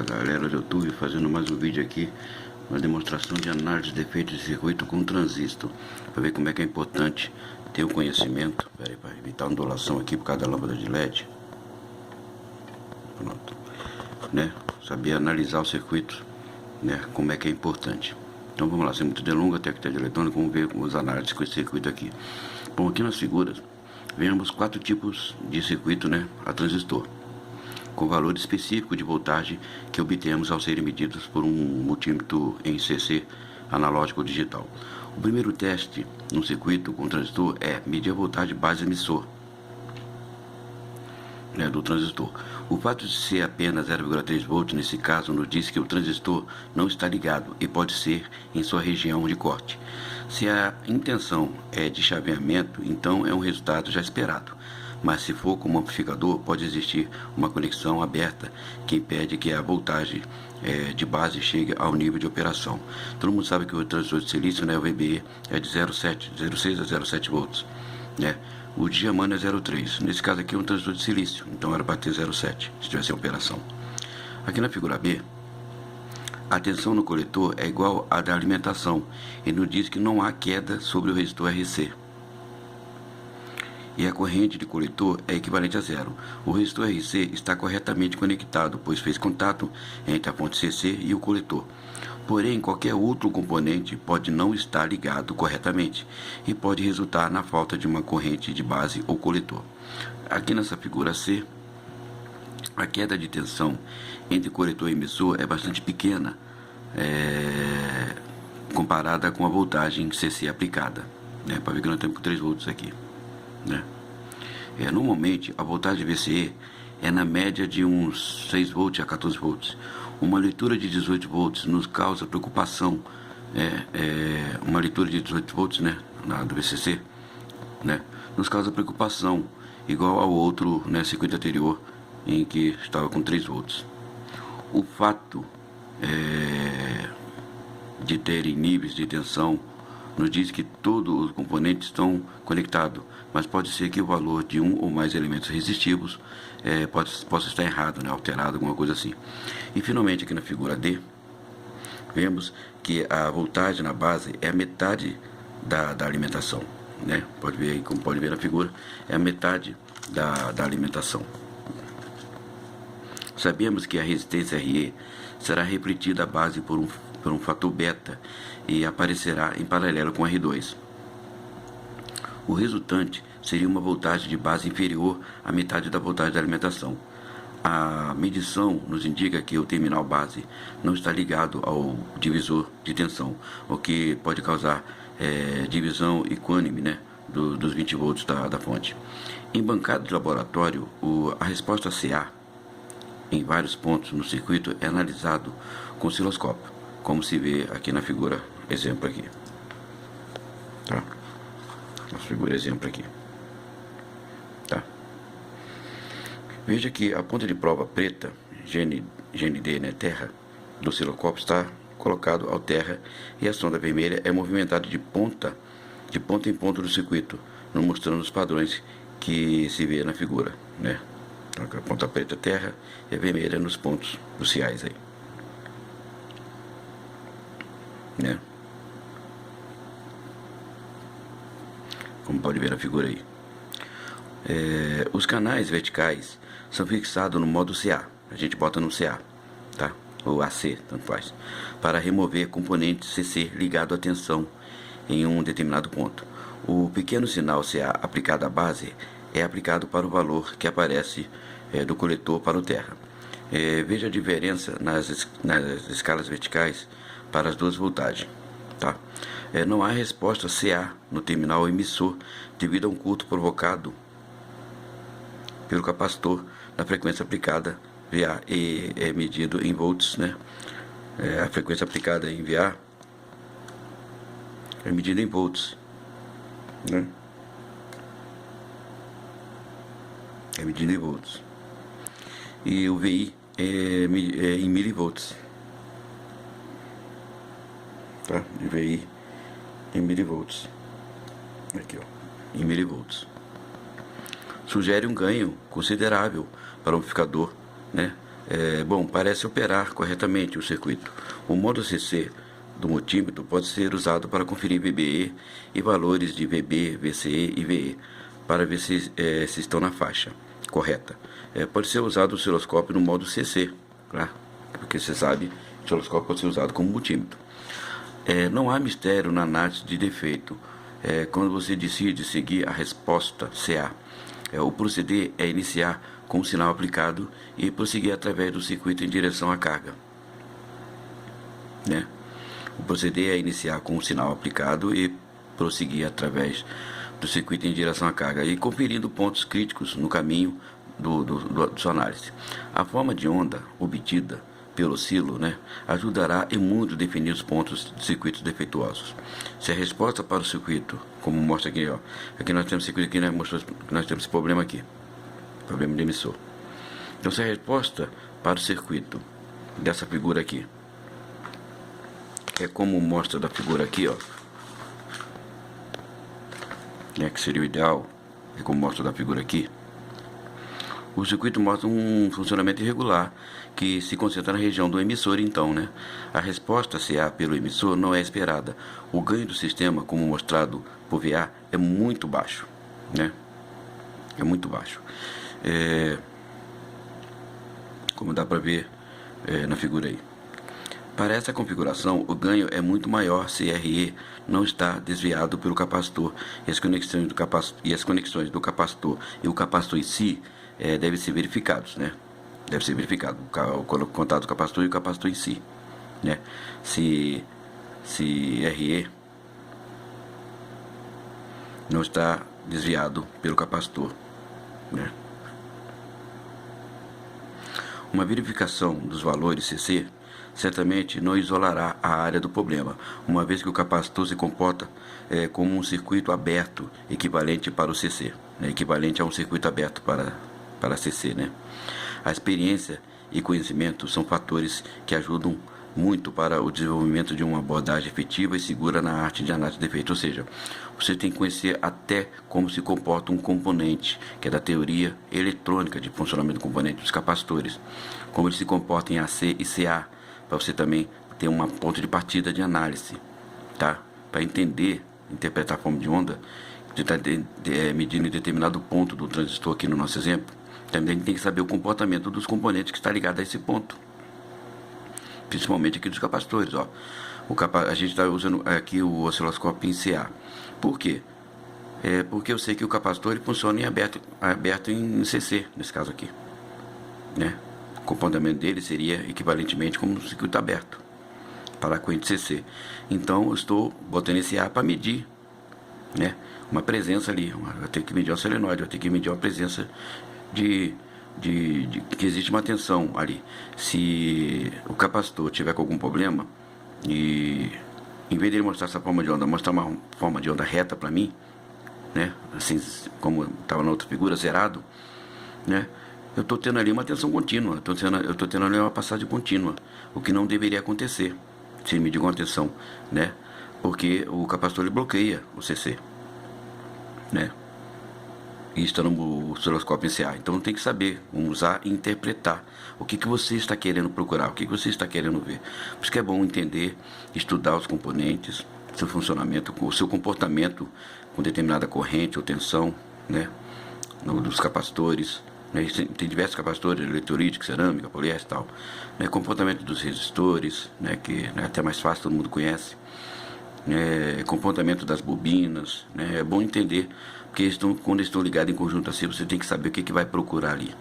galera do YouTube, fazendo mais um vídeo aqui, uma demonstração de análise de defeitos de circuito com transistor, para ver como é que é importante ter o conhecimento, para evitar ondulação aqui por causa da lâmpada de LED. Pronto, né? Saber analisar o circuito, né? Como é que é importante. Então vamos lá, sem muito delonga, técnica de eletrônica, vamos ver as análises com esse circuito aqui. Bom, aqui nas figuras, vemos 4 tipos de circuito, né, a transistor, com valor específico de voltagem que obtemos ao serem medidos por um multímetro em CC analógico digital. O primeiro teste no circuito com transistor é medir a voltagem base emissor, né, do transistor. O fato de ser apenas 0,3 volts nesse caso nos diz que o transistor não está ligado e pode ser em sua região de corte. Se a intenção é de chaveamento, então é um resultado já esperado. Mas se for como amplificador, pode existir uma conexão aberta que impede que a voltagem de base chegue ao nível de operação. Todo mundo sabe que o transistor de silício, né, o VBE, é de 0,6 a 0,7 volts, né? O de germânio é 0,3. Nesse caso aqui é um transistor de silício, então era para ter 0,7 se tivesse em operação. Aqui na figura B, a tensão no coletor é igual à da alimentação e nos diz que não há queda sobre o resistor RC. E a corrente de coletor é equivalente a zero. O resistor RC está corretamente conectado, pois fez contato entre a fonte CC e o coletor. Porém, qualquer outro componente pode não estar ligado corretamente e pode resultar na falta de uma corrente de base ou coletor. Aqui nessa figura C, a queda de tensão entre coletor e emissor é bastante pequena, comparada com a voltagem CC aplicada, né? Para ver que nós temos 3 volts aqui, né? Normalmente a voltagem VCE é na média de uns 6 volts a 14 volts. Uma leitura de 18 volts nos causa preocupação, uma leitura de 18 volts, né, do VCC, né, nos causa preocupação, igual ao outro, né, circuito anterior em que estava com 3 volts. O fato de terem níveis de tensão nos diz que todos os componentes estão conectados, mas pode ser que o valor de um ou mais elementos resistivos possa estar errado, né, alterado, alguma coisa assim. E finalmente aqui na figura D, vemos que a voltagem na base é a metade da alimentação, né? Pode ver aí, como pode ver na figura, é a metade da alimentação. Sabemos que a resistência RE será refletida à base por um fator beta e aparecerá em paralelo com R2. O resultante seria uma voltagem de base inferior à metade da voltagem da alimentação. A medição nos indica que o terminal base não está ligado ao divisor de tensão, o que pode causar divisão equânime, né, dos 20 volts da fonte. Em bancada de laboratório, a resposta CA em vários pontos no circuito é analisado com osciloscópio, como se vê aqui na figura exemplo aqui, tá? Na figura exemplo aqui, tá? Veja que a ponta de prova preta, GND, né, terra, do osciloscópio está colocado ao terra e a sonda vermelha é movimentada de ponta em ponta do circuito, nos mostrando os padrões que se vê na figura, né? Então, a ponta preta terra e a vermelha nos pontos cruciais aí, né? Como pode ver na figura aí. Os canais verticais são fixados no modo CA. A gente bota no CA, tá? Ou AC, tanto faz. Para remover componentes CC ligado à tensão em um determinado ponto. O pequeno sinal CA aplicado à base é aplicado para o valor que aparece do coletor para o terra. Veja a diferença nas escalas verticais para as duas voltagens, tá? Não há resposta CA no terminal emissor devido a um curto provocado pelo capacitor na frequência aplicada VA e é medido em volts, né? A frequência aplicada em VA é medida em volts, né? É medida em volts. E o VI é em milivolts, tá? De VI em milivolts, aqui, ó, em milivolts. Sugere um ganho considerável para o amplificador, né, Bom, parece operar corretamente o circuito. O modo CC do multímetro pode ser usado para conferir VBE e valores de VB, VCE e VE, para ver se estão na faixa correta. Pode ser usado o osciloscópio no modo CC, claro, porque você sabe, o osciloscópio pode ser usado como multímetro. Não há mistério na análise de defeito. Quando você decide seguir a resposta CA, o proceder é iniciar com o sinal aplicado e prosseguir através do circuito em direção à carga. Né? O proceder é iniciar com o sinal aplicado e prosseguir através do circuito em direção à carga e conferindo pontos críticos no caminho da sua análise. A forma de onda obtida pelo oscilo, ajudará em muito a definir os pontos de circuitos defeituosos. Se a resposta para o circuito, como mostra aqui, aqui nós temos circuito aqui, mostrou que nós temos esse problema aqui, problema de emissor. Então, se a resposta para o circuito dessa figura aqui é como mostra da figura aqui, que seria o ideal, é como mostra da figura aqui. O circuito mostra um funcionamento irregular que se concentra na região do emissor, então, a resposta CA pelo emissor não é esperada. O ganho do sistema, como mostrado por VA, é muito baixo, É muito baixo. Como dá para ver na figura aí. Para essa configuração, o ganho é muito maior se RE não está desviado pelo capacitor e as conexões do capacitor e o capacitor em si devem ser verificados, Deve ser verificado o contato do capacitor e o capacitor em si, Se RE não está desviado pelo capacitor, Uma verificação dos valores CC certamente não isolará a área do problema, uma vez que o capacitor se comporta como um circuito aberto equivalente para o CC, equivalente a um circuito aberto para CC, A experiência e conhecimento são fatores que ajudam muito para o desenvolvimento de uma abordagem efetiva e segura na arte de análise de defeito, ou seja, você tem que conhecer até como se comporta um componente, que é da teoria eletrônica de funcionamento do componente dos capacitores, como ele se comporta em AC e CA, para você também ter um ponto de partida de análise, para interpretar a forma de onda, de estar medindo em determinado ponto do transistor aqui no nosso exemplo, também tem que saber o comportamento dos componentes que está ligado a esse ponto, principalmente aqui dos capacitores, a gente está usando aqui o osciloscópio em CA. Por quê? Porque eu sei que o capacitor ele funciona em aberto em CC, nesse caso aqui, O comportamento dele seria equivalentemente como um circuito aberto para a corrente CC. Então eu estou botando esse A para medir, uma presença ali. Eu tenho que medir uma solenoide, eu tenho que medir uma presença de que existe uma tensão ali. Se o capacitor tiver com algum problema e em vez de ele mostrar essa forma de onda, mostrar uma forma de onda reta para mim, assim como estava na outra figura, zerado, eu estou tendo ali uma tensão contínua, eu estou tendo ali uma passagem contínua, o que não deveria acontecer se medir com atenção, porque o capacitor ele bloqueia o CC, e está no osciloscópio em CA. Então tem que saber usar e interpretar o que você está querendo procurar, o que você está querendo ver. Por isso que é bom entender, estudar os componentes, seu funcionamento, o seu comportamento com determinada corrente ou tensão, dos capacitores. Tem diversos capacitores, eletrolítico, cerâmica, poliéster e tal. Comportamento dos resistores, que é até mais fácil, todo mundo conhece. Comportamento das bobinas, é bom entender, porque quando estão ligados em conjunto assim, você tem que saber o que vai procurar ali,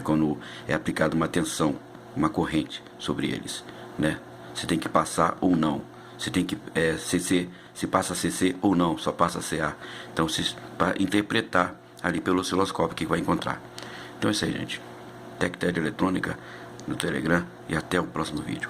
quando é aplicada uma tensão, uma corrente sobre eles, você tem que passar ou não, você tem que se passa a CC ou não, só passa a CA, então para interpretar ali pelo osciloscópio que vai encontrar. Então é isso aí, gente. TecTed Eletrônica no Telegram e até o próximo vídeo.